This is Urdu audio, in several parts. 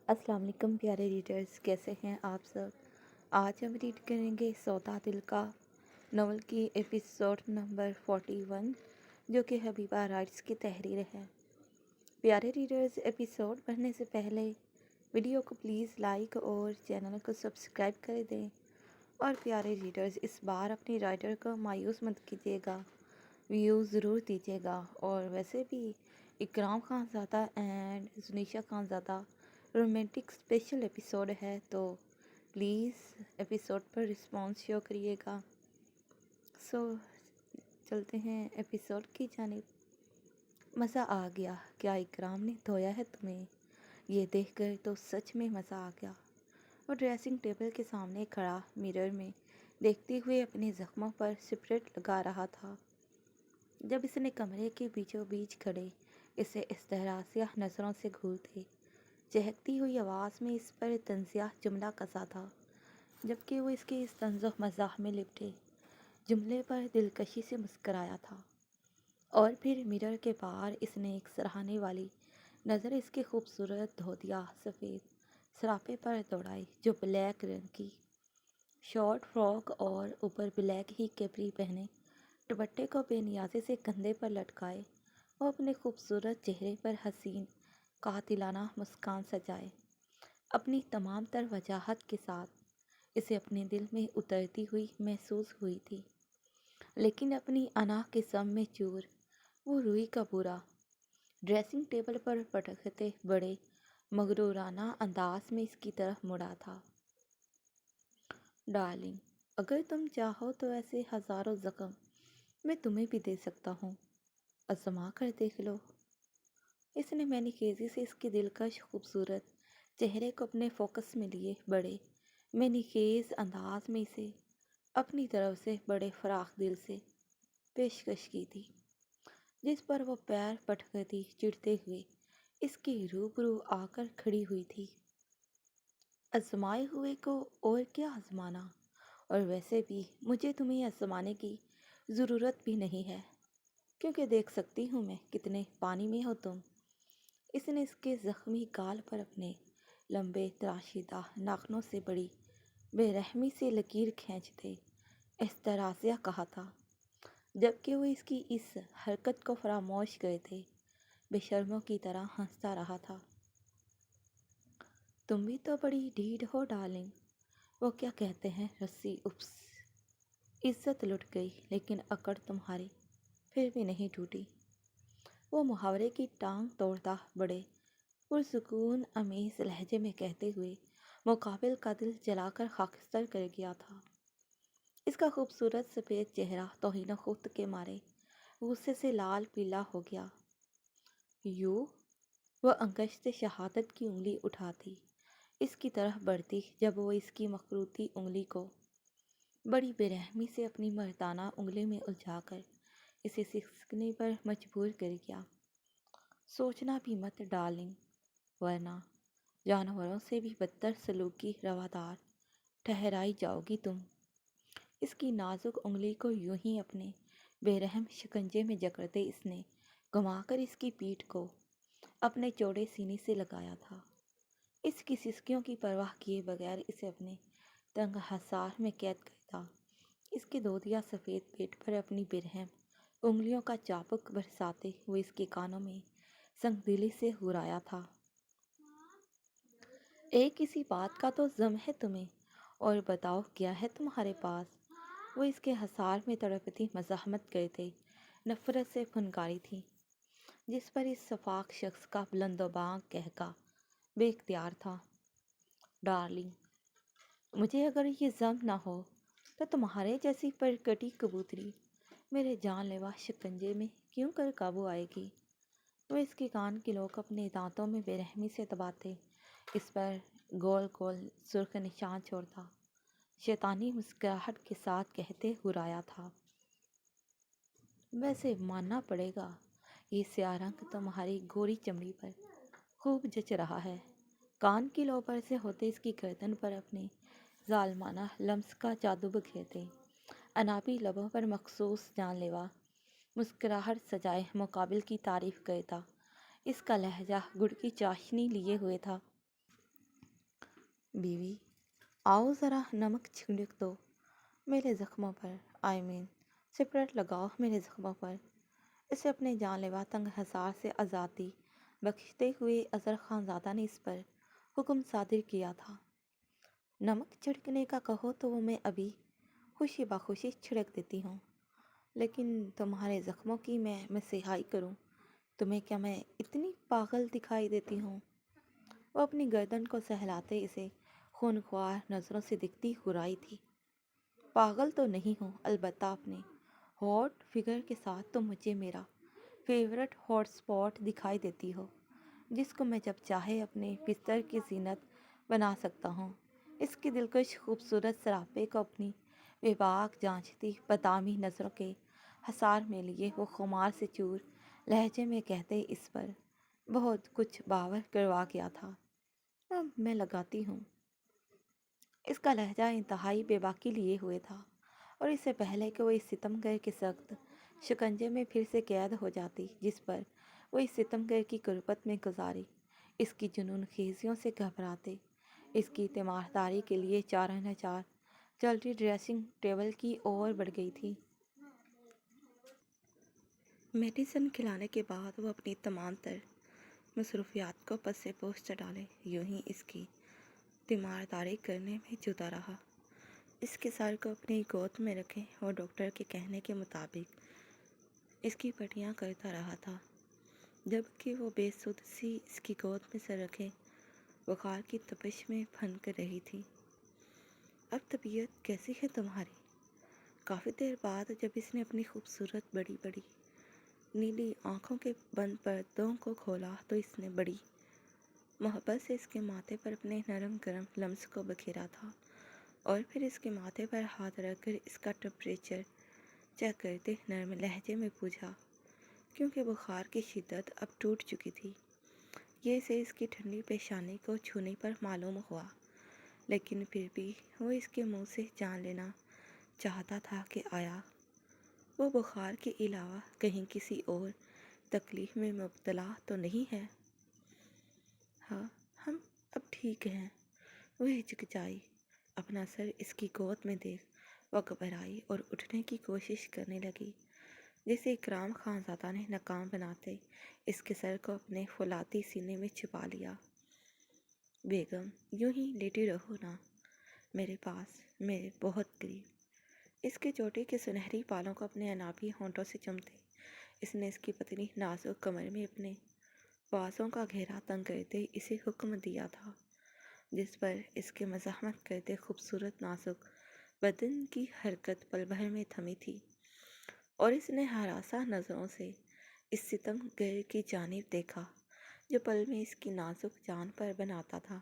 السلام علیکم پیارے ریڈرز، کیسے ہیں آپ سب؟ آج ہم ریڈ کریں گے سودا دل کا ناول کی ایپیسوڈ نمبر 41، جو کہ حبیبہ رائٹس کی تحریر ہے۔ پیارے ریڈرز، ایپیسوڈ پڑھنے سے پہلے ویڈیو کو پلیز لائک اور چینل کو سبسکرائب کر دیں۔ اور پیارے ریڈرز، اس بار اپنی رائٹر کو مایوس مت کیجیے گا، ویو ضرور دیجیے گا۔ اور ویسے بھی Ikram Khanzada and Zanisha Khanzada romantic special episode ہے، تو پلیز ایپیسوڈ پر رسپانس شو کریے گا۔ چلتے ہیں ایپیسوڈ کی جانب۔ مزہ آ گیا، کیا اکرام نے دھویا ہے تمہیں؟ یہ دیکھ کر تو سچ میں مزہ آ گیا۔ وہ ڈریسنگ ٹیبل کے سامنے کھڑا میرر میں دیکھتے ہوئے اپنے زخموں پر سپریٹ لگا رہا تھا، جب اس نے کمرے کے بیچوں بیچ کھڑے اسے استحراضیہ نظروں سے گھورتے چہکتی ہوئی آواز میں اس پر طنزیہ جملہ کسا تھا، جبکہ وہ اس کے اس طنز و مزاح میں لپٹے جملے پر دلکشی سے مسکرایا تھا۔ اور پھر مرر کے پار اس نے ایک سراہنے والی نظر اس کے خوبصورت دھوتیا سفید سراپے پر دوڑائی، جو بلیک رنگ کی شارٹ فراک اور اوپر بلیک ہی کیپری پہنے دوپٹے کو بے نیازی سے کندھے پر لٹکائے وہ اپنے خوبصورت چہرے پر حسین قاتلانہ مسکان سجائے اپنی تمام تر وجاہت کے ساتھ اسے اپنے دل میں اترتی ہوئی محسوس ہوئی تھی، لیکن اپنی انا کے سم میں چور وہ روئی کا بورا ڈریسنگ ٹیبل پر پٹکتے بڑے مغرورانہ انداز میں اس کی طرف مڑا تھا۔ ڈارلنگ، اگر تم چاہو تو ایسے ہزاروں زخم میں تمہیں بھی دے سکتا ہوں، آزما کر دیکھ لو۔ اس نے مینیکیزی سے اس کے دلکش خوبصورت چہرے کو اپنے فوکس میں لیے بڑے مینیکیز انداز میں اسے اپنی طرف سے بڑے فراخ دل سے پیشکش کی تھی، جس پر وہ پیر پٹکتی چڑھتے ہوئے اس کی روبرو آ کر کھڑی ہوئی تھی۔ آزمائے ہوئے کو اور کیا آزمانا، اور ویسے بھی مجھے تمہیں آزمانے کی ضرورت بھی نہیں ہے، کیونکہ دیکھ سکتی ہوں میں کتنے پانی میں ہو تم۔ اس نے اس کے زخمی گال پر اپنے لمبے تراشیدہ ناخنوں سے بڑی بے رحمی سے لکیر کھینچتے استراسیہ کہا تھا، جبکہ وہ اس کی اس حرکت کو فراموش کرتے بے شرموں کی طرح ہنستا رہا تھا۔ تم بھی تو بڑی ڈھیڑ ہو ڈارلنگ، وہ کیا کہتے ہیں رسی اپس، عزت لٹ گئی لیکن اکڑ تمہاری پھر بھی نہیں ٹوٹی، وہ محاورے کی ٹانگ توڑتا بڑے پرسکون امیز لہجے میں کہتے ہوئے مقابل کا دل جلا کر خاکستر کر گیا تھا۔ اس کا خوبصورت سفید چہرہ توہین و خفت کے مارے غصے سے لال پیلا ہو گیا۔ یوں وہ انگشت شہادت کی انگلی اٹھاتی اس کی طرف بڑھتی، جب وہ اس کی مخروطی انگلی کو بڑی بے رحمی سے اپنی مردانہ انگلی میں الجھا کر اسے سسکنے پر مجبور کر گیا۔ سوچنا بھی مت ڈارلنگ، ورنہ جانوروں سے بھی بدتر سلوکی روادار ٹھہرائی جاؤ گی تم۔ اس کی نازک انگلی کو یوں ہی اپنے بے رحم شکنجے میں جکڑتے اس نے گھما کر اس کی پیٹھ کو اپنے چوڑے سینے سے لگایا تھا، اس کی سسکیوں کی پرواہ کیے بغیر اسے اپنے تنگ حصار میں قید کرتا، اس کے دودیا سفید پیٹ پر اپنی بے رحم انگلیوں کا چابک برساتے ہوئے اس کے کانوں میں سنگ دلی سے ہرایا تھا۔ ایک کسی بات کا تو زم ہے تمہیں، اور بتاؤ کیا ہے تمہارے پاس؟ وہ اس کے حصار میں تڑپتی مزاحمت کرتے نفرت سے پھنکاری تھی، جس پر اس شفاق شخص کا بلند و بانگ قہقہ بے اختیار تھا۔ ڈارلنگ، مجھے اگر یہ زم نہ ہو تو تمہارے جیسی پرکٹی کبوتری میرے جان لیوا شکنجے میں کیوں کر قابو آئے گی؟ وہ اس کے کان کی نوک اپنے دانتوں میں بے رحمی سے دباتے اس پر گول گول سرخ نشان چھوڑتا شیطانی مسکراہٹ کے ساتھ کہتے ہرایا تھا، ویسے ماننا پڑے گا یہ سیاہ رنگ تمہاری گوری چمڑی پر خوب جچ رہا ہے۔ کان کی لو پر سے ہوتے اس کی گردن پر اپنے ظالمانہ لمس کا جادو بکھیرتے انابی لبوں پر مخصوص جان لیوا مسکراہٹ سجائے مقابل کی تعریف کرتا اس کا لہجہ گڑ کی چاشنی لیے ہوئے تھا۔ بیوی، آؤ ذرا نمک چھڑک دو میرے زخموں پر، سپرٹ لگاؤ میرے زخموں پر۔ اسے اپنے جان لیوا تنگ حصار سے آزادی بخشتے ہوئے اظہر خان زادہ نے اس پر حکم صادر کیا تھا۔ نمک چھڑکنے کا کہو تو وہ میں ابھی خوشی بخوشی چھڑک دیتی ہوں، لیکن تمہارے زخموں کی میں مسیحائی کروں، تمہیں کیا میں اتنی پاگل دکھائی دیتی ہوں؟ وہ اپنی گردن کو سہلاتے اسے خونخوار نظروں سے دیکھتی ہرائی تھی۔ پاگل تو نہیں ہوں، البتہ اپنے ہاٹ فگر کے ساتھ تم مجھے میرا فیورٹ ہاٹ سپاٹ دکھائی دیتی ہو، جس کو میں جب چاہے اپنے بستر کی زینت بنا سکتا ہوں۔ اس کی دلکش خوبصورت سراپے کو اپنی بے باک جانچتی بادامی نظروں کے حصار میں لیے وہ خمار سے چور لہجے میں کہتے اس پر بہت کچھ باور کروا گیا تھا۔ اب میں لگاتی ہوں۔ اس کا لہجہ انتہائی بے باکی لیے ہوئے تھا، اور اس سے پہلے کہ وہ اس ستمگر کے سخت شکنجے میں پھر سے قید ہو جاتی جس پر وہ اس ستمگر کی غربت میں گزاری، اس کی جنون خیزیوں سے گھبراتے، اس کی تیمارداری کے لیے چارہ نچار چلتی ڈریسنگ ٹیبل کی اور بڑھ گئی تھی۔ میڈیسن کھلانے کے بعد وہ اپنی تمام تر مصروفیات کو پس پوچھ ڈالے، یوں ہی اس کی تیمارداری کرنے میں جتا رہا، اس کے سر کو اپنی گود میں رکھے اور ڈاکٹر کے کہنے کے مطابق اس کی پٹیاں کرتا رہا تھا، جب کہ وہ بے سدھ سی اس کی گود میں سر رکھے بخار کی تپش میں پھن کر رہی تھی۔ اب طبیعت کیسی ہے تمہاری؟ کافی دیر بعد جب اس نے اپنی خوبصورت بڑی بڑی نیلی آنکھوں کے بند پردوں کو کھولا تو اس نے بڑی محبت سے اس کے ماتھے پر اپنے نرم گرم لمس کو بکھیرا تھا، اور پھر اس کے ماتھے پر ہاتھ رکھ کر اس کا ٹمپریچر چیک کرتے نرم لہجے میں پوچھا، کیونکہ بخار کی شدت اب ٹوٹ چکی تھی۔ یہ اسے اس کی ٹھنڈی پیشانی کو چھونے پر معلوم ہوا، لیکن پھر بھی وہ اس کے منہ سے جان لینا چاہتا تھا کہ آیا وہ بخار کے علاوہ کہیں کسی اور تکلیف میں مبتلا تو نہیں ہے۔ ہاں، ہم اب ٹھیک ہیں، وہ ہچکچائی، اپنا سر اس کی گود میں دیکھ وہ گھبرائی اور اٹھنے کی کوشش کرنے لگی، جسے اکرام خان زادہ نے ناکام بناتے اس کے سر کو اپنے فولاتی سینے میں چھپا لیا۔ بیگم، یوں ہی لیٹی رہو نا، میرے پاس، میرے بہت قریب۔ اس کے چوٹی کے سنہری بالوں کو اپنے انابی ہونٹوں سے چمتے اس نے اس کی پتلی نازک کمر میں اپنے بازوں کا گھیرا تنگ کرتے اسے حکم دیا تھا، جس پر اس کے مزاحمت کرتے خوبصورت نازک بدن کی حرکت پل بھر میں تھمی تھی، اور اس نے ہراساں نظروں سے اس ستم گر کی جانب دیکھا جو پل میں اس کی نازک جان پر بناتا تھا۔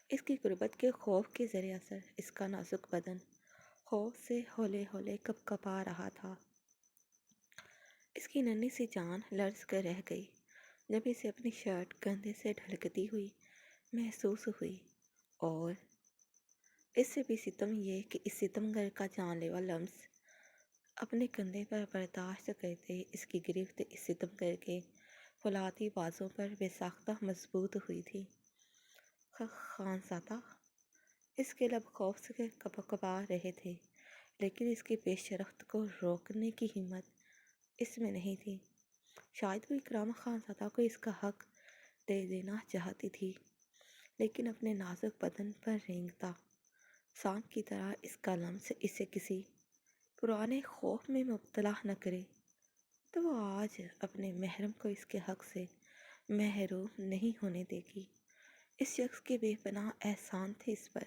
اس کی غربت کے خوف کے زیر اثر اس کا نازک بدن خوف سے ہولے ہولے کپ کپا رہا تھا۔ اس کی ننھی سی جان لرز کر رہ گئی جب اسے اپنی شرٹ کندھے سے ڈھلکتی ہوئی محسوس ہوئی، اور اس سے بھی ستم یہ کہ اس ستمگر کا جان لیوا لمس اپنے کندھے پر برداشت کرتے اس کی گرفت اس ستمگر کے فولادی بازوں پر بے ساختہ مضبوط ہوئی تھی۔ خانزادہ، اس کے لب خوف سے کپا رہے تھے، لیکن اس کی پیش رفت کو روکنے کی ہمت اس میں نہیں تھی۔ شاید وہ اکرام خان زادہ کو اس کا حق دے دینا چاہتی تھی، لیکن اپنے نازک بدن پر رینگتا سانپ کی طرح اس کا لمس اسے کسی پرانے خوف میں مبتلا نہ کرے، تو وہ آج اپنے محرم کو اس کے حق سے محروم نہیں ہونے دے گی۔ اس شخص کے بے پناہ احسان تھے اس پر،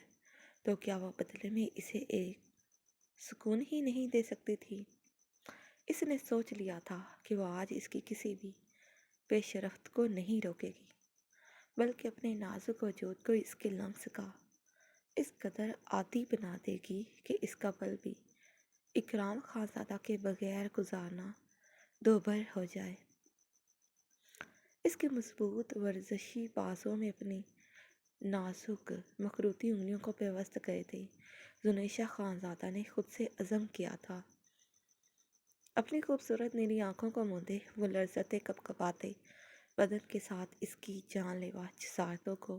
تو کیا وہ بدلے میں اسے ایک سکون ہی نہیں دے سکتی تھی؟ اس نے سوچ لیا تھا کہ وہ آج اس کی کسی بھی پیش رفت کو نہیں روکے گی، بلکہ اپنے نازک وجود کو اس کے لمس کا اس قدر عادی بنا دے گی کہ اس کا پل بھی اکرام خان زادہ کے بغیر گزارنا دوبھر ہو جائے۔ اس کے مضبوط ورزشی بازوں میں اپنی نازک مخروطی انگلیوں کو پیوست کرتے زنیشہ خان زادہ نے خود سے عزم کیا تھا۔ اپنی خوبصورت نیلی آنکھوں کو موندے وہ لرزتے کپکپاتے بدن کے ساتھ اس کی جان لیوا جسارتوں کو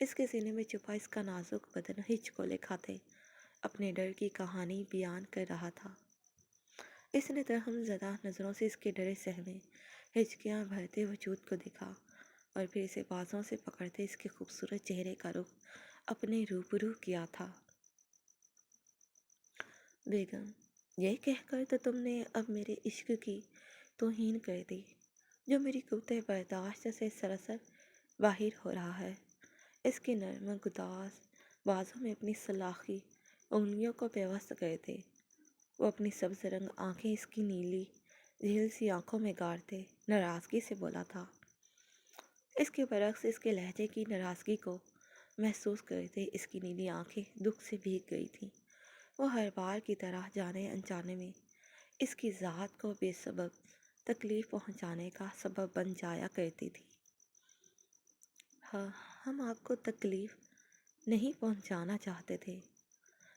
اس کے سینے میں چھپا اس کا نازک بدن ہچکولے کھاتے اپنے ڈر کی کہانی بیان کر رہا تھا۔ اس نے درہم زدہ نظروں سے اس کے ڈرے سہمے ہچکیاں بھرتے وجود کو دیکھا اور پھر اسے بازوں سے پکڑتے اس کے خوبصورت چہرے کا رخ اپنے روبرو کیا تھا۔ بیگم، یہ کہہ کر تو تم نے اب میرے عشق کی توہین کر دی، جو میری قوت برداشت سے سراسر باہر ہو رہا ہے۔ اس کے نرم گداز بازوں میں اپنی سلاخی انگلیوں کو پیوست کرتے وہ اپنی سبز رنگ آنکھیں اس کی نیلی جھیل سی آنکھوں میں گاڑتے ناراضگی سے بولا تھا۔ اس کے برعکس اس کے لہجے کی ناراضگی کو محسوس کرتے اس کی نیلی آنکھیں دکھ سے بھیگ گئی تھیں۔ وہ ہر بار کی طرح جانے انجانے میں اس کی ذات کو بے سبب تکلیف پہنچانے کا سبب بن جایا کرتی تھی۔ ہاں، ہم آپ کو تکلیف نہیں پہنچانا چاہتے تھے،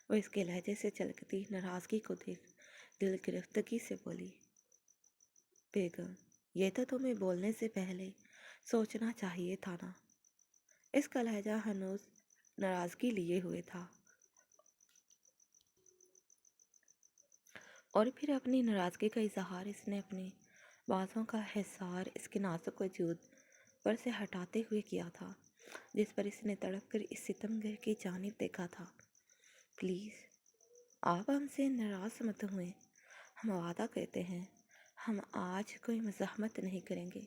وہ اس کے لہجے سے چلکتی ناراضگی کو دیکھ دل گرفتگی سے بولی۔ بیگم، یہ تو تمہیں بولنے سے پہلے سوچنا چاہیے تھا نا۔ اس کا لہجہ ہنوز ناراضگی لیے ہوئے تھا، اور پھر اپنی ناراضگی کا اظہار اس نے اپنے بازوں کا حصار اس کے نازک وجود پر سے ہٹاتے ہوئے کیا تھا، جس پر اس نے تڑپ کر اس ستمگر کی جانب دیکھا تھا۔ پلیز، آپ ہم سے ناراض مت ہوئیں، ہم وعدہ کرتے ہیں ہم آج کوئی مزاحمت نہیں کریں گے۔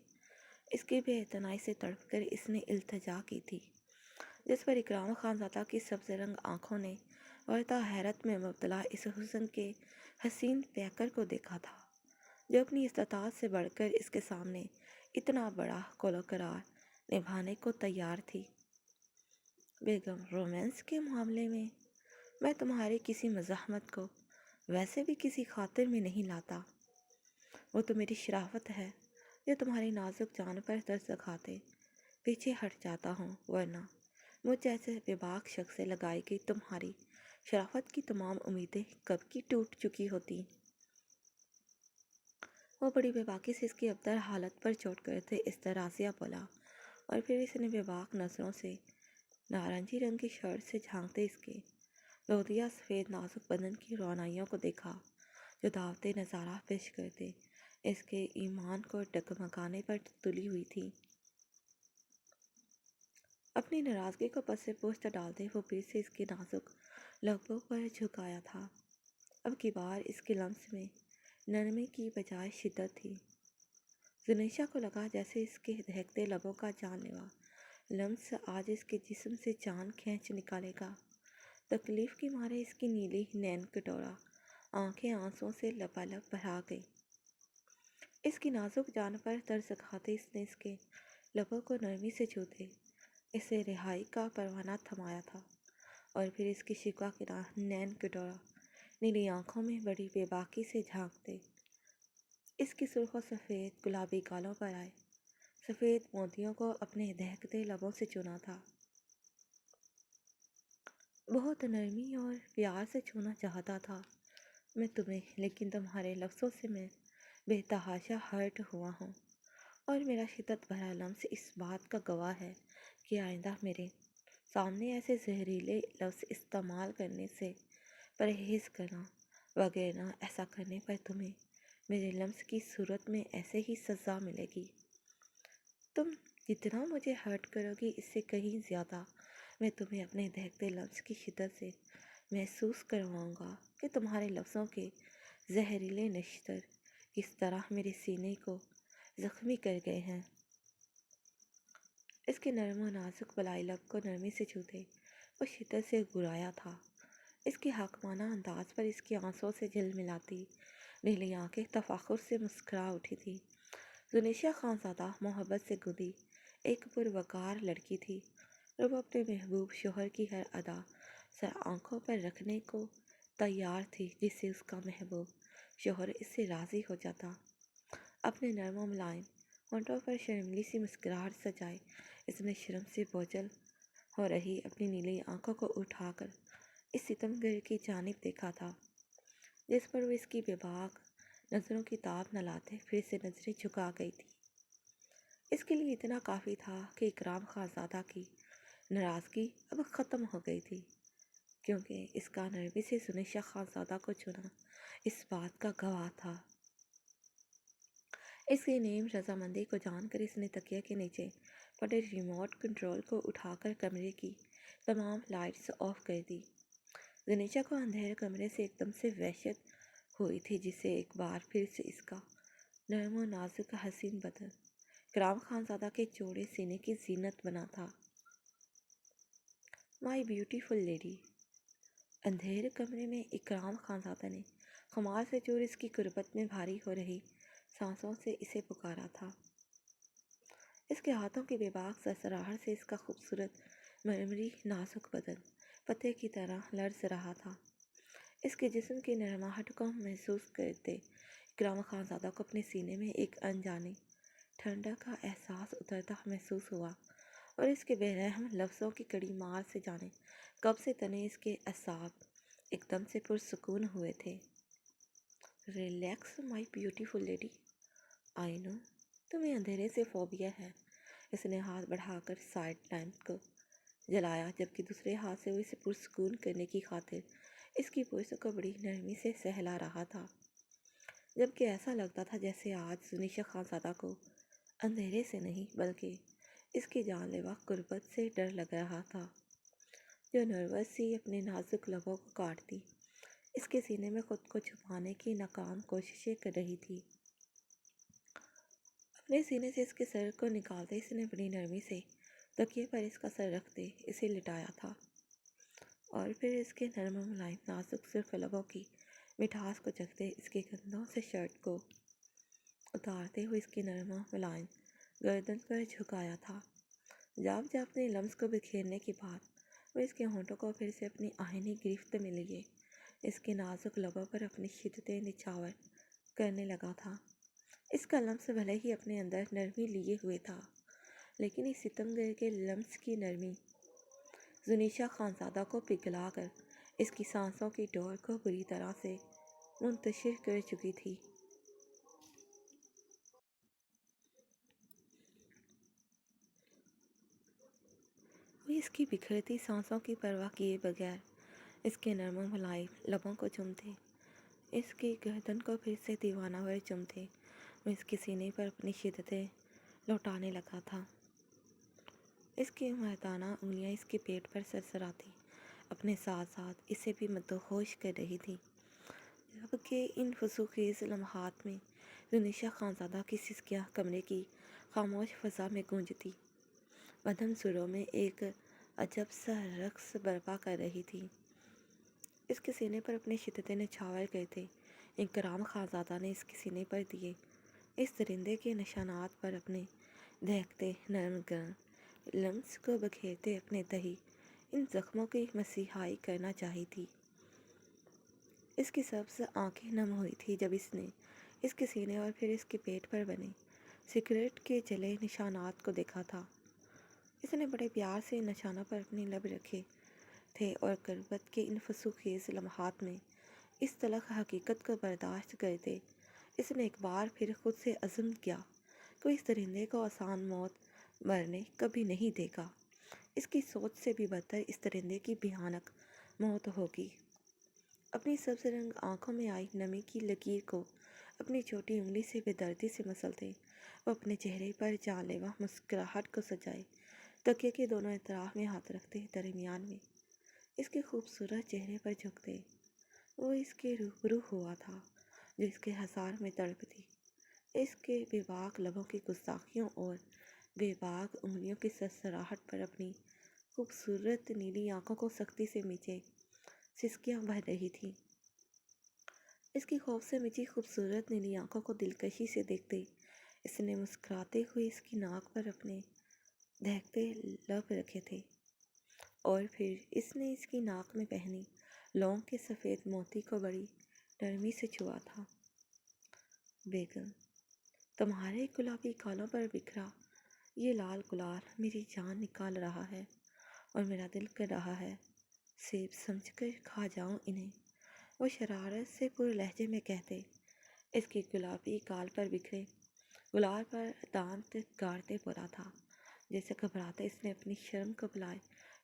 اس کی بے اعتنائی سے تڑپ کر اس نے التجا کی تھی، جس پر اکرام خانزادہ کی سبز رنگ آنکھوں نے ورتا حیرت میں مبتلا اس حسن کے حسین پیکر کو دیکھا تھا، جو اپنی استطاعت سے بڑھ کر اس کے سامنے اتنا بڑا کلوکرار نبھانے کو تیار تھی۔ بیگم، رومانس کے معاملے میں تمہاری کسی مزاحمت کو ویسے بھی کسی خاطر میں نہیں لاتا۔ وہ تو میری شرافت ہے جو تمہاری نازک جان پر ترس کھاتے پیچھے ہٹ جاتا ہوں، ورنہ مجھ جیسے بے باک شخص سے لگائی گئی تمہاری شرافت کی تمام امیدیں کب کی ٹوٹ چکی ہوتی۔ وہ بڑی بے باکی سے اس کی ابتر حالت پر چوٹ کرتے استراسیہ بولا، اور پھر اس نے بے باک نظروں سے نارنجی رنگ کی شرٹ سے جھانکتے اس کے لودیا سفید نازک بدن کی روانائیوں کو دیکھا، جو دعوت نظارہ پیش کرتے اس کے ایمان کو ڈگمگانے پر تلی ہوئی تھی۔ اپنی ناراضگی کو پس پشت ڈالتے وہ پھر سے اس کے نازک لبوں پر جھکایا تھا۔ اب کی بار اس کے لمس میں نرمی کی بجائے شدت تھی۔ زنیشا کو لگا جیسے اس کے دہکتے لبوں کا جان لیوا لمس آج اس کے جسم سے جان کھینچ نکالے گا۔ تکلیف کی مارے اس کی نیلی نین کٹورا آنکھیں آنسوں سے لبالب بھرا گئی۔ اس کی نازک جان پر ترس کھاتے اس نے اس کے لبوں کو نرمی سے چھوتے اسے رہائی کا پروانہ تھمایا تھا، اور پھر اس کی شکوہ کناں نین کٹورا نیلی آنکھوں میں بڑی بے باکی سے جھانکتے اس کی سرخ و سفید گلابی گالوں پر آئے سفید موتیوں کو اپنے دہکتے لبوں سے چنا تھا۔ بہت نرمی اور پیار سے چھونا چاہتا تھا میں تمہیں، لیکن تمہارے لفظوں سے میں بے تحاشا ہرٹ ہوا ہوں، اور میرا شدت بھرا لمس اس بات کا گواہ ہے کہ آئندہ میرے سامنے ایسے زہریلے لفظ استعمال کرنے سے پرہیز کرنا، وگرنہ ایسا کرنے پر تمہیں میرے لمس کی صورت میں ایسے ہی سزا ملے گی۔ تم جتنا مجھے ہرٹ کرو گی، اس سے کہیں زیادہ میں تمہیں اپنے دہکتے لمس کی شدت سے محسوس کرواؤں گا کہ تمہارے لفظوں کے زہریلے نشتر کس طرح میرے سینے کو زخمی کر گئے ہیں۔ اس کے نرم و نازک بلائی لب کو نرمی سے چھوتے وہ شدت سے گرایا تھا۔ اس کے حاکمانہ انداز پر اس کی آنسوں سے جھلملاتی نیلی آنکھیں تفاخر سے مسکرا اٹھی تھی۔ زنیشا خانزادہ محبت سے گندی ایک پروقار لڑکی تھی، اور وہ اپنے محبوب شوہر کی ہر ادا سر آنکھوں پر رکھنے کو تیار تھی جس سے اس کا محبوب شوہر اس سے راضی ہو جاتا۔ اپنے نرم و ملائم ہونٹوں پر شرمیلی سی مسکراہٹ سجائے اس نے شرم سے بوجھل ہو رہی اپنی نیلی آنکھوں کو اٹھا کر اس ستمگر کی جانب دیکھا تھا، جس پر وہ اس کی بے باک نظروں کی تاب نہ لاتے پھر سے نظریں جھکا گئی تھی۔ اس کے لیے اتنا کافی تھا کہ اکرام خانزادہ کی ناراضگی اب ختم ہو گئی تھی، کیونکہ اس کا نرمی سے زنیشہ خانزادہ کو چنا اس بات کا گواہ تھا۔ اس کی نیم رضامندی کو جان کر اس نے تکیے کے نیچے پڑے ریموٹ کنٹرول کو اٹھا کر کمرے کی تمام لائٹس آف کر دی۔ زنیشہ کو اندھیرے کمرے سے ایک دم سے وحشت ہوئی تھی، جسے ایک بار پھر سے اس کا نرم و نازک حسین بدن اکرام خانزادہ کے چوڑے سینے کی زینت بنا تھا۔ مائی بیوٹیفل لیڈی، اندھیرے کمرے میں اکرام خانزادہ نے خمار سے چور اس کی قربت میں بھاری ہو رہی سانسوں سے اسے پکارا تھا۔ اس کے ہاتھوں کی بے باک سرسراہٹ سے اس کا خوبصورت مرمری نازک بدن پتے کی طرح لرز رہا تھا۔ اس کے جسم کی نرماہٹ کو محسوس کرتے اکرام خانزادہ کو اپنے سینے میں ایک انجانی ٹھنڈک کا احساس اترتا محسوس ہوا، اور اس کے بے رحم لفظوں کی کڑی مار سے جانے کب سے تنے اس کے اعصاب ایک دم سے پرسکون ہوئے تھے۔ ریلیکس مائی بیوٹیفل لیڈی، آئی نو تمہیں اندھیرے سے فوبیا ہے۔ اس نے ہاتھ بڑھا کر سائڈ لیمپ کو جلایا، جبکہ دوسرے ہاتھ سے وہ اسے پرسکون کرنے کی خاطر اس کی پشت کو بڑی نرمی سے سہلا رہا تھا، جبکہ ایسا لگتا تھا جیسے آج زنیشہ خانزادہ کو اندھیرے سے نہیں بلکہ اس کی جان لیوا قربت سے ڈر لگ رہا تھا، جو نروس سی اپنے نازک لبوں کو کاٹتی اس کے سینے میں خود کو چھپانے کی ناکام کوششیں کر رہی تھی۔ اپنے سینے سے اس کے سر کو نکالتے اس نے بڑی نرمی سے تکیے پر اس کا سر رکھتے اسے لٹایا تھا، اور پھر اس کے نرم و ملائم نازک سرخ لبوں کی مٹھاس کو چکھتے اس کے کندھوں سے شرٹ کو اتارتے ہوئے اس کی نرم و ملائم گردن پر جھکایا تھا۔ جب جب اپنے لمس کو بکھیرنے کے بعد وہ اس کے ہونٹوں کو پھر سے اپنی آہنی گرفت میں لیے اس کے نازک لبوں پر اپنی شدتیں نچھاور کرنے لگا تھا۔ اس کا لمس بھلے ہی اپنے اندر نرمی لیے ہوئے تھا، لیکن اس ستمگر کے لمس کی نرمی زنیشہ خانزادہ کو پگھلا کر اس کی سانسوں کی ڈور کو بری طرح سے منتشر کر چکی تھی۔ وہ اس کی بکھرتی سانسوں کی پرواہ کیے بغیر اس کے نرم و ملائم لبوں کو چومتے، اس کی گردن کو پھر سے دیوانہ ور چومتے وہ اس کے سینے پر اپنی شدتیں لوٹانے لگا تھا۔ اس کی مردانہ انگلیاں اس کے پیٹ پر سرسراتی اپنے ساتھ ساتھ اسے بھی مدہوش کر رہی تھی، جبکہ ان فسوخیز لمحات میں زنیشہ خانزادہ کی سسکیاں کمرے کی خاموش فضا میں گونجتی مدھم سروں میں ایک عجب سا رقص برپا کر رہی تھی۔ اس کے سینے پر اپنی شدتیں نچھاور کرتے اکرام خانزادہ نے اس کے سینے پر دیے اس درندے کے نشانات پر اپنے دہکتے نرم گرم لمس کو بکھیرتے اپنے تہی ان زخموں کی مسیحائی کرنا چاہی تھی۔ اس کی سبز آنکھیں نم ہوئی تھی جب اس نے اس کے سینے اور پھر اس کے پیٹ پر بنے سگریٹ کے جلے نشانات کو دیکھا تھا۔ اس نے بڑے پیار سے ان نشانوں پر اپنے لب رکھے تھے، اور قربت کے ان فسوخیز لمحات میں اس تلخ حقیقت کو برداشت کرتے اس نے ایک بار پھر خود سے عزم کیا کہ اس درندے کو آسان موت مرنے کبھی نہیں دے گا۔ اس کی سوچ سے بھی بدتر اس درندے کی بھیانک موت ہوگی۔ اپنی سبز رنگ آنکھوں میں آئی نمی کی لکیر کو اپنی چھوٹی انگلی سے بے دردی سے مسلتے وہ اپنے چہرے پر جان لیوا مسکراہٹ کو سجائے تکیے کے دونوں اطراف میں ہاتھ رکھتے درمیان میں اس کے خوبصورت چہرے پر جھکتے وہ اس کے روبرو ہوا تھا، جو اس کے ہزار میں تڑپتی اس کے بے باک لبوں کی گستاخیوں اور بے باک انگلیوں کی سرسراہٹ پر اپنی خوبصورت نیلی آنکھوں کو سختی سے میچے سسکیاں بہہ رہی تھی۔ اس کی خوف سے مچی خوبصورت نیلی آنکھوں کو دلکشی سے دیکھتے اس نے مسکراتے ہوئے اس کی ناک پر اپنے دہکتے لب رکھے تھے، اور پھر اس نے اس کی ناک میں پہنی لونگ کے سفید موتی کو بڑی نرمی سے چھوا تھا۔ بیگم، تمہارے گلابی گالوں پر بکھرا یہ لال گلال میری جان نکال رہا ہے، اور میرا دل کر رہا ہے سیب سمجھ کر کھا جاؤں انہیں، وہ شرارت سے پر لہجے میں کہتے اس کی گلابی گال پر بکھرے گلال پر دانت گاڑتے بولا تھا، جیسے گھبراتا اس نے اپنی شرم کو بلائے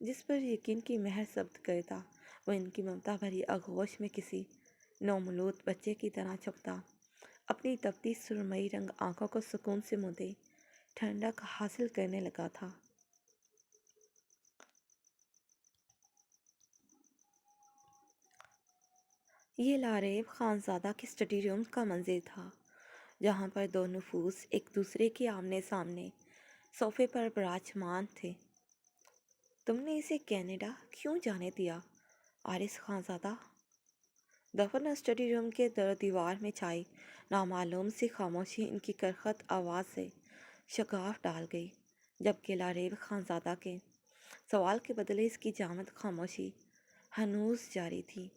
جس پر یقین کی مہر ثبت کرتا، وہ ان کی ممتا بھری آغوش میں کسی نومولود بچے کی طرح چھپتا، اپنی تپتی سرمئی رنگ آنکھوں کو سکون سے مودے ٹھنڈک حاصل کرنے لگا تھا۔ یہ لاریب خانزادہ کے اسٹڈی روم کا منظر تھا، جہاں پر دو نفوس ایک دوسرے کے آمنے سامنے صوفے پر براجمان تھے۔ تم نے اسے کینیڈا کیوں جانے دیا، آرس خانزادہ؟ دفن اسٹڈی روم کے در دیوار میں چھائی نامعلوم سی خاموشی ان کی کرخت آواز سے شگاف ڈال گئی، جبکہ لاریب خانزادہ کے سوال کے بدلے اس کی جامد خاموشی ہنوز جاری تھی۔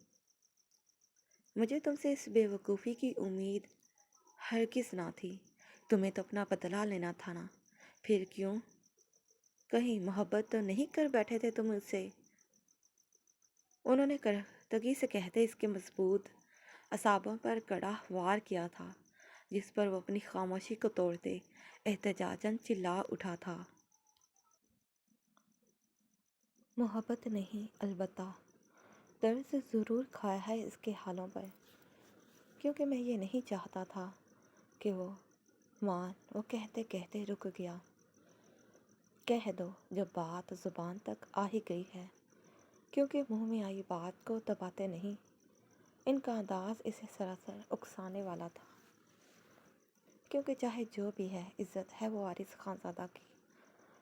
مجھے تم سے اس بے وقوفی کی امید ہرگز نہ تھی، تمہیں تو اپنا بدلہ لینا تھا نا، پھر کیوں؟ کہیں محبت تو نہیں کر بیٹھے تھے تم اس سے؟ انہوں نے کرتگی سے کہتے اس کے مضبوط اعصابوں پر کڑا وار کیا تھا، جس پر وہ اپنی خاموشی کو توڑتے احتجاجاً چلا اٹھا تھا۔ محبت نہیں، البتہ طرز ضرور کھایا ہے اس کے حالوں پر، کیونکہ میں یہ نہیں چاہتا تھا کہ وہ کہتے کہتے رک گیا۔ کہہ دو جب بات زبان تک آ ہی گئی ہے، کیونکہ منہ میں آئی بات کو دباتے نہیں۔ ان کا انداز اسے سراسر اکسانے والا تھا، کیونکہ چاہے جو بھی ہے عزت ہے وہ آرس خانزادہ کی،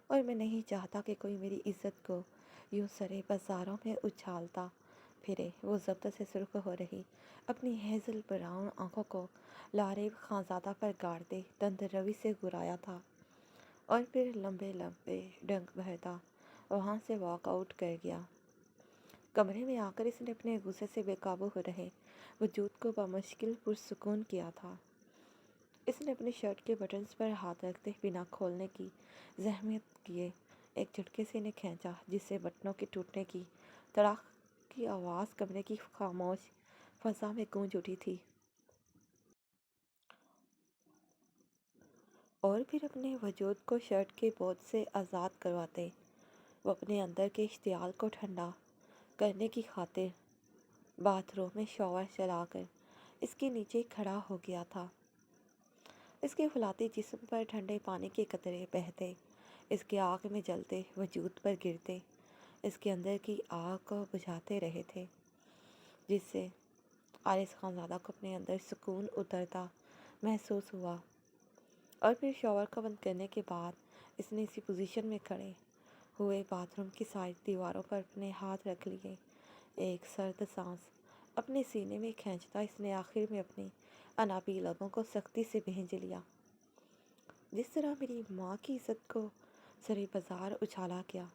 اور میں نہیں چاہتا کہ کوئی میری عزت کو یوں سرے بازاروں میں اچھالتا پھرے۔ وہ ضبط سے سرخ ہو رہی اپنی ہیزل براؤن آنکھوں کو لاریب خانزادہ پر گاڑتے تند روی سے گرایا تھا، اور پھر لمبے لمبے ڈنک بھرتا وہاں سے واک آؤٹ کر گیا۔ کمرے میں آ کر اس نے اپنے غصے سے بے قابو ہو رہے وجود کو بمشکل پرسکون کیا تھا۔ اس نے اپنی شرٹ کے بٹنز پر ہاتھ رکھتے بنا کھولنے کی زحمت کیے ایک جھٹکے سے انہیں کھینچا، جس سے بٹنوں کے ٹوٹنے کی تڑاق کی آواز کمرے کی خاموش فضا میں گونج اٹھی تھی۔ اور پھر اپنے وجود کو شرٹ کے بوجھ سے آزاد کرواتے وہ اپنے اندر کے اشتعال کو ٹھنڈا کرنے کی خاطر باتھ روم میں شاور چلا کر اس کے نیچے کھڑا ہو گیا تھا۔ اس کے فلاتی جسم پر ٹھنڈے پانی کے قطرے بہتے، اس کے آگ میں جلتے وجود پر گرتے، اس کے اندر کی آگ کو بجھاتے رہے تھے، جس سے آرس خانزادہ کو اپنے اندر سکون اترتا محسوس ہوا۔ اور پھر شاور کو بند کرنے کے بعد اس نے اسی پوزیشن میں کھڑے ہوئے باتھ روم کی ساری دیواروں پر اپنے ہاتھ رکھ لیے۔ ایک سرد سانس اپنے سینے میں کھینچتا اس نے آخر میں اپنی انابی لبوں کو سختی سے بھینج لیا۔ جس طرح میری ماں کی عزت کو سرے بازار اچھالا گیا،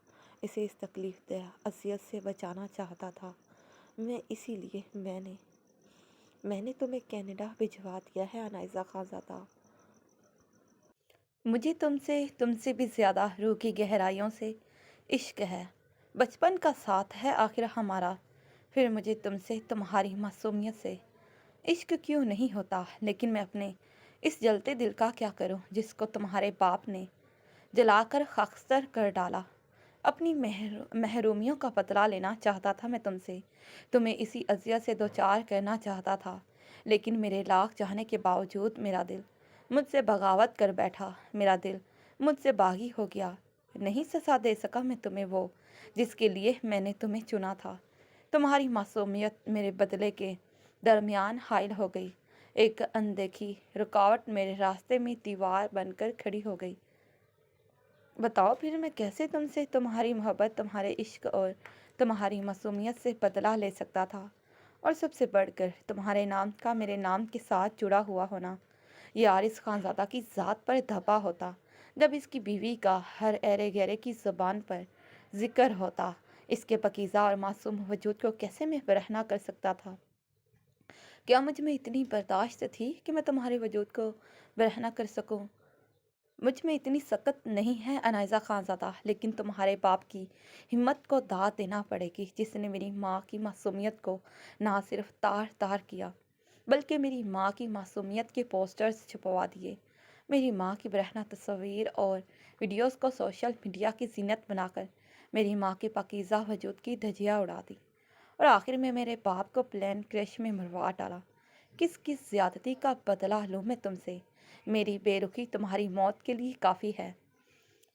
اسے اس تکلیف دہ اذیت سے بچانا چاہتا تھا میں، اسی لیے میں نے تمہیں کینیڈا بھجوا دیا ہے انائزہ خانزادہ۔ مجھے تم سے بھی زیادہ روح کی گہرائیوں سے عشق ہے، بچپن کا ساتھ ہے آخر ہمارا، پھر مجھے تم سے تمہاری معصومیت سے عشق کیوں نہیں ہوتا، لیکن میں اپنے اس جلتے دل کا کیا کروں جس کو تمہارے باپ نے جلا کر خاکستر کر ڈالا۔ اپنی محرومیوں کا بدلہ لینا چاہتا تھا میں تم سے، تمہیں اسی اذیت سے دوچار کرنا چاہتا تھا، لیکن میرے لاکھ چاہنے کے باوجود میرا دل مجھ سے بغاوت کر بیٹھا، میرا دل مجھ سے باغی ہو گیا۔ نہیں سزا دے سکا میں تمہیں وہ جس کے لیے میں نے تمہیں چنا تھا۔ تمہاری معصومیت میرے بدلے کے درمیان حائل ہو گئی، ایک اندیکھی رکاوٹ میرے راستے میں دیوار بن کر کھڑی ہو گئی۔ بتاؤ پھر میں کیسے تم سے تمہاری محبت، تمہارے عشق اور تمہاری معصومیت سے بدلہ لے سکتا تھا، اور سب سے بڑھ کر تمہارے نام کا میرے نام کے ساتھ جڑا ہوا ہونا۔ یہ آرس خانزادہ کی ذات پر دھبا ہوتا جب اس کی بیوی کا ہر ایرے گیرے کی زبان پر ذکر ہوتا، اس کے پاکیزہ اور معصوم وجود کو کیسے میں برہنہ کر سکتا تھا؟ کیا مجھ میں اتنی برداشت تھی کہ میں تمہارے وجود کو برہنہ کر سکوں؟ مجھ میں اتنی سخت نہیں ہے انائزہ خانزادہ، لیکن تمہارے باپ کی ہمت کو داد دینا پڑے گی، جس نے میری ماں کی معصومیت کو نہ صرف تار تار کیا بلکہ میری ماں کی معصومیت کے پوسٹرز چھپوا دیے، میری ماں کی برہنہ تصاویر اور ویڈیوز کو سوشل میڈیا کی زینت بنا کر میری ماں کے پاکیزہ وجود کی دھجیاں اڑا دی اور آخر میں میرے باپ کو پلین کریش میں مروا ڈالا۔ کس کس زیادتی کا بدلہ لوں میں تم سے؟ میری بے رخی تمہاری موت کے لیے کافی ہے۔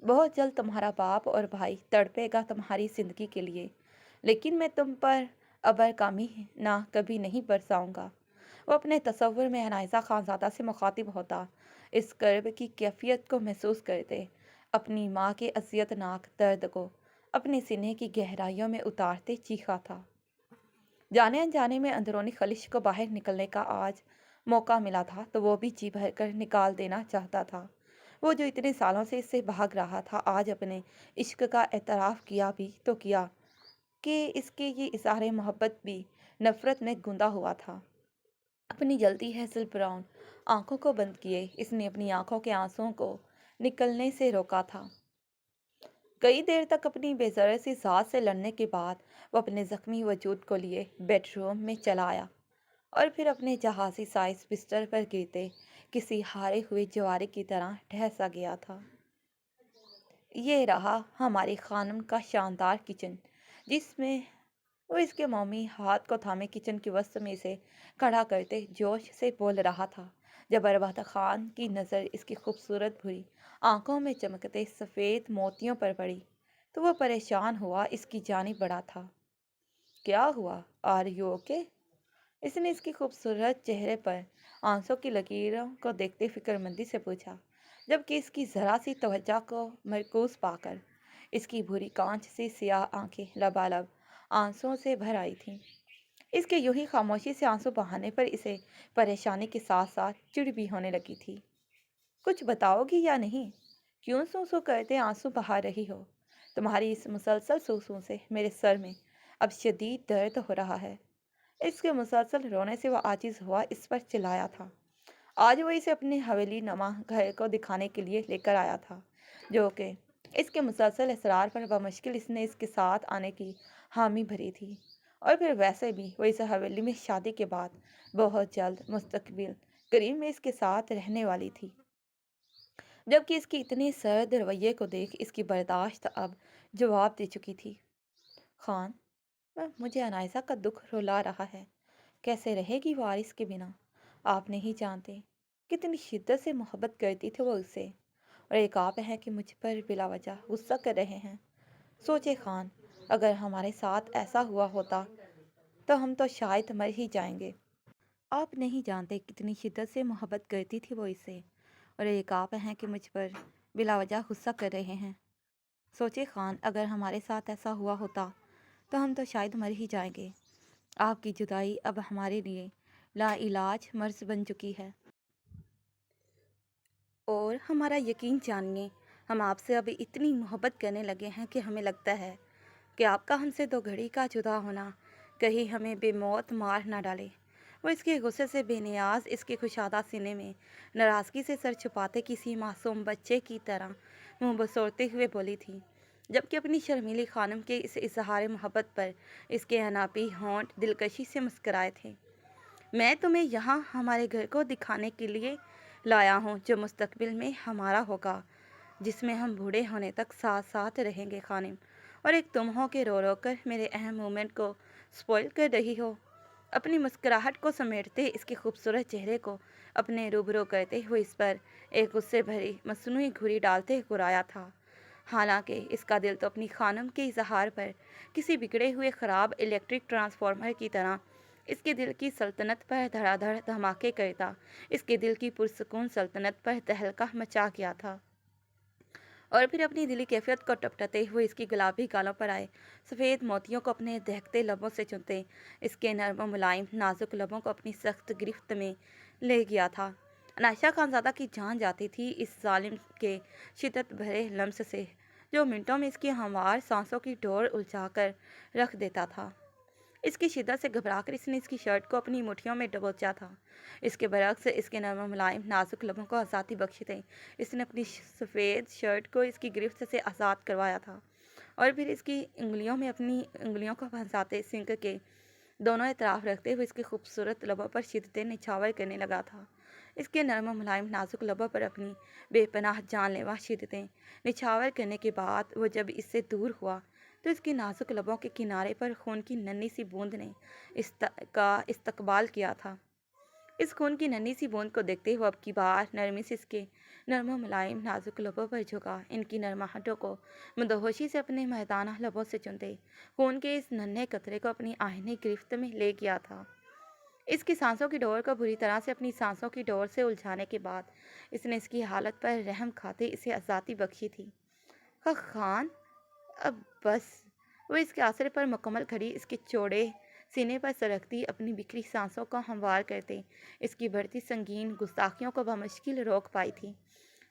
بہت جلد تمہارا باپ اور بھائی تڑپے گا تمہاری زندگی کے لیے، لیکن میں تم پر ابر کامی نہ کبھی نہیں برساؤں گا۔ وہ اپنے تصور میں عنائزہ خانزادہ سے مخاطب ہوتا، اس کرب کی کیفیت کو محسوس کرتے، اپنی ماں کے اذیت ناک درد کو اپنے سینے کی گہرائیوں میں اتارتے چیخا تھا۔ جانے انجانے میں اندرونی خلش کو باہر نکلنے کا آج موقع ملا تھا تو وہ بھی جی بھر کر نکال دینا چاہتا تھا۔ وہ جو اتنے سالوں سے اس سے بھاگ رہا تھا، آج اپنے عشق کا اعتراف کیا بھی تو کیا کہ اس کے یہ اظہار محبت بھی نفرت میں گندا ہوا تھا۔ اپنی جلتی ہیزل براؤن آنکھوں کو بند کیے اس نے اپنی آنکھوں کے آنسوؤں کو نکلنے سے روکا تھا۔ کئی دیر تک اپنی بے ضرر سی ذات سے لڑنے کے بعد وہ اپنے زخمی وجود کو لیے بیڈ روم میں چلا آیا اور پھر اپنے جہازی سائز بستر پر گرتے کسی ہارے ہوئے جواری کی طرح ٹھہسا گیا تھا۔ یہ رہا ہماری خانم کا شاندار کچن، جس میں وہ اس کے مومی ہاتھ کو تھامے کچن کے وسط میں سے کھڑا کرتے جوش سے بول رہا تھا۔ جب اربات خان کی نظر اس کی خوبصورت بھری آنکھوں میں چمکتے سفید موتیوں پر پڑی تو وہ پریشان ہوا اس کی جانب بڑھا تھا۔ کیا ہوا؟ Are you okay? اس نے اس کی خوبصورت چہرے پر آنسوں کی لکیروں کو دیکھتے فکر مندی سے پوچھا، جبکہ اس کی ذرا سی توجہ کو مرکوز پا کر اس کی بھوری کانچ سی سیاہ آنکھیں لبالب آنسوں سے بھر آئی تھیں۔ اس کے یوں ہی خاموشی سے آنسو بہانے پر اسے پریشانی کے ساتھ ساتھ چڑ بھی ہونے لگی تھی۔ کچھ بتاؤ گی یا نہیں؟ کیوں سو سو کرتے آنسو بہا رہی ہو؟ تمہاری اس مسلسل سوسوں سے میرے سر میں اب شدید درد ہو رہا ہے۔ اس کے مسلسل رونے سے وہ عاجز ہوا اس پر چلایا تھا۔ آج وہ اسے اپنے حویلی نما گھر کو دکھانے کے لیے لے کر آیا تھا، جو کہ اس کے مسلسل اصرار پر بمشکل اس نے اس کے ساتھ آنے کی حامی بھری تھی۔ اور پھر ویسے بھی وہ اس حویلی میں شادی کے بعد بہت جلد مستقبل قریب میں اس کے ساتھ رہنے والی تھی، جبکہ اس کی اتنے سرد رویے کو دیکھ اس کی برداشت اب جواب دے چکی تھی۔ خان، مجھے عنائزہ کا دکھ رلا رہا ہے۔ کیسے رہے گی وارث کے بنا؟ آپ نہیں جانتے کتنی شدت سے محبت کرتی تھی وہ اسے، اور ایک آپ ہیں کہ مجھ پر بلا وجہ غصہ کر رہے ہیں۔ سوچے خان، اگر ہمارے ساتھ ایسا ہوا ہوتا تو ہم تو شاید مر ہی جائیں گے۔ آپ نہیں جانتے کتنی شدت سے محبت کرتی تھی وہ اسے، اور ایک آپ ہیں کہ مجھ پر بلا وجہ غصہ کر رہے ہیں۔ سوچے خان، اگر ہمارے ساتھ ایسا ہوا ہوتا تو ہم تو شاید مر ہی جائیں گے۔ آپ کی جدائی اب ہمارے لیے لا علاج مرض بن چکی ہے، اور ہمارا یقین جانیے، ہم آپ سے اب اتنی محبت کرنے لگے ہیں کہ ہمیں لگتا ہے کہ آپ کا ہم سے دو گھڑی کا جدا ہونا کہیں ہمیں بے موت مار نہ ڈالے۔ وہ اس کے غصے سے بے نیاز اس کے کشادہ سینے میں ناراضگی سے سر چھپاتے کسی معصوم بچے کی طرح منہ بسورتے ہوئے بولی تھی، جبکہ اپنی شرمیلی خانم کے اس اظہار محبت پر اس کے اناپی ہونٹ دلکشی سے مسکرائے تھے۔ میں تمہیں یہاں ہمارے گھر کو دکھانے کے لیے لایا ہوں، جو مستقبل میں ہمارا ہوگا، جس میں ہم بوڑھے ہونے تک ساتھ ساتھ رہیں گے خانم، اور ایک تم ہو کہ رو رو کر میرے اہم مومنٹ کو سپوائل کر رہی ہو۔ اپنی مسکراہٹ کو سمیٹتے اس کے خوبصورت چہرے کو اپنے روبرو کرتے ہوئے اس پر ایک غصے بھری مصنوعی گھوری ڈالتے گرایا تھا، حالانکہ اس کا دل تو اپنی خانم کے اظہار پر کسی بگڑے ہوئے خراب الیکٹرک ٹرانسفارمر کی طرح اس کے دل کی سلطنت پر دھڑا دھڑ دھماکے کرتا، اس کے دل کی پرسکون سلطنت پر تہلکہ مچا گیا تھا۔ اور پھر اپنی دلی کیفیت کو ٹپٹاتے ہوئے اس کی گلابی گالوں پر آئے سفید موتیوں کو اپنے دہکتے لبوں سے چنتے اس کے نرم و ملائم نازک لبوں کو اپنی سخت گرفت میں لے گیا تھا۔ عنائشہ خانزادہ کی جان جاتی تھی اس ظالم کے شدت بھرے لمس سے، جو منٹوں میں اس کی ہموار سانسوں کی ڈور الجھا کر رکھ دیتا تھا۔ اس کی شدت سے گھبرا کر اس نے اس کی شرٹ کو اپنی مٹھیوں میں دبوچا تھا۔ اس کے برعکس اس کے نرم و ملائم نازک لبوں کو آزادی بخشتے اس نے اپنی سفید شرٹ کو اس کی گرفت سے آزاد کروایا تھا، اور پھر اس کی انگلیوں میں اپنی انگلیوں کو پھنساتے سنک کے دونوں اطراف رکھتے ہوئے اس کے خوبصورت لبوں پر شدتیں نچھاور کرنے لگا تھا۔ اس کے نرم و ملائم نازک لبوں پر اپنی بے پناہ جان لیوا شدتیں نچھاور کرنے کے بعد وہ جب اس سے دور ہوا تو اس کی نازک لبوں کے کنارے پر خون کی ننھی سی بوند نے کا استقبال کیا تھا۔ اس خون کی ننھی سی بوند کو دیکھتے ہوئے اب کی بار نرمی سے اس کے نرم و ملائم نازک لبوں پر جھکا، ان کی نرم ہڈوں کو مدہوشی سے اپنے مہدانہ لبوں سے چنتے خون کے اس ننھے قطرے کو اپنی آہنی گرفت میں لے گیا تھا۔ اس کی سانسوں کی ڈور کو بری طرح سے اپنی سانسوں کی ڈور سے الجھانے کے بعد اس نے اس کی حالت پر رحم کھاتے اسے آزادی بخشی تھی۔ خان اب بس۔ وہ اس کے آسرے پر مکمل کھڑی اس کے چوڑے سینے پر سرکتی اپنی بکھری سانسوں کو ہموار کرتے اس کی بڑھتی سنگین گستاخیوں کو بمشکل روک پائی تھی،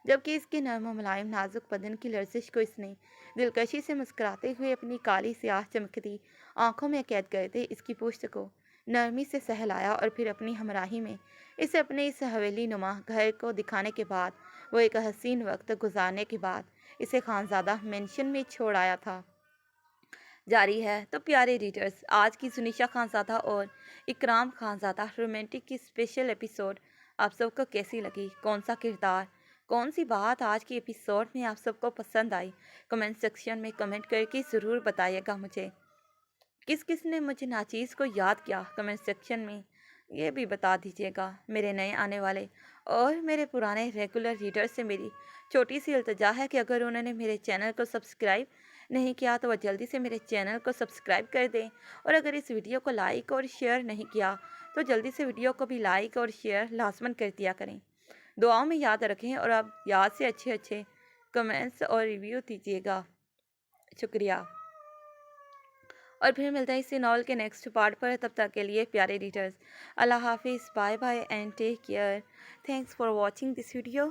جبکہ اس کے نرم و ملائم نازک بدن کی لرزش کو اس نے دلکشی سے مسکراتے ہوئے اپنی کالی سیاہ چمکتی آنکھوں میں قید کرتے اس کی پشت کو نرمی سے سہلایا اور پھر اپنی ہمراہی میں اسے اپنے اس حویلی نما گھر کو دکھانے کے بعد وہ ایک حسین وقت گزارنے کے بعد اسے خانزادہ مینشن میں چھوڑ آیا تھا۔ جاری ہے۔ تو پیارے ریڈرز، آج کی سنیشا خانزادہ اور اکرام خانزادہ رومانٹک کی اسپیشل ایپیسوڈ آپ سب کو کیسی لگی؟ کون سا کردار، کون سی بات آج کی ایپیسوڈ میں آپ سب کو پسند آئی؟ کمنٹ سیکشن میں کمنٹ کر کے ضرور بتائیے گا مجھے۔ کس کس نے مجھے ناچیز کو یاد کیا کمنٹ سیکشن میں یہ بھی بتا دیجیے گا۔ میرے نئے آنے والے اور میرے پرانے ریگولر ریڈر سے میری چھوٹی سی التجا ہے کہ اگر انہوں نے میرے چینل کو سبسکرائب نہیں کیا تو وہ جلدی سے میرے چینل کو سبسکرائب کر دیں، اور اگر اس ویڈیو کو لائک اور شیئر نہیں کیا تو جلدی سے ویڈیو کو بھی لائک اور شیئر لازماً کر دیا کریں۔ دعاؤں میں یاد رکھیں اور اب یاد سے اچھے کمنٹس اور ریویو دیجیے گا۔ شکریہ۔ اور پھر ملتا ہے اسی ناول کے نیکسٹ پارٹ پر۔ تب تک کے لیے پیارے ریڈرز، اللہ حافظ، bye bye and take care. Thanks for watching this video.